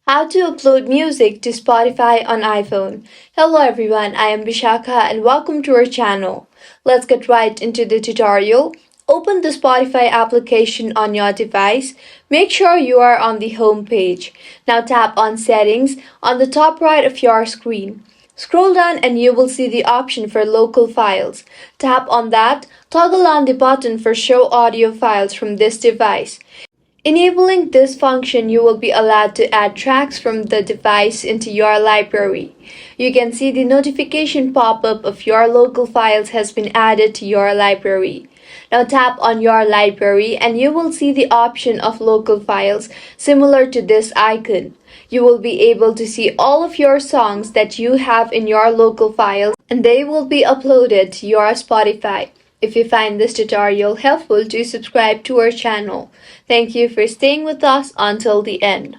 How to upload music to Spotify on iPhone. Hello everyone, I am Vishakha and welcome to our channel. Let's get right into the tutorial. Open the Spotify application on your device. Make sure you are on the home page. Now tap on Settings on the top right of your screen. Scroll down and you will see the option for local files. Tap on that, toggle on the button for show audio files from this device. Enabling this function, you will be allowed to add tracks from the device into your library. You can see the notification pop-up of your local files has been added to your library. Now tap on your library and you will see the option of local files similar to this icon. You will be able to see all of your songs that you have in your local files and they will be uploaded to your Spotify. If you find this tutorial helpful, do subscribe to our channel. Thank you for staying with us until the end.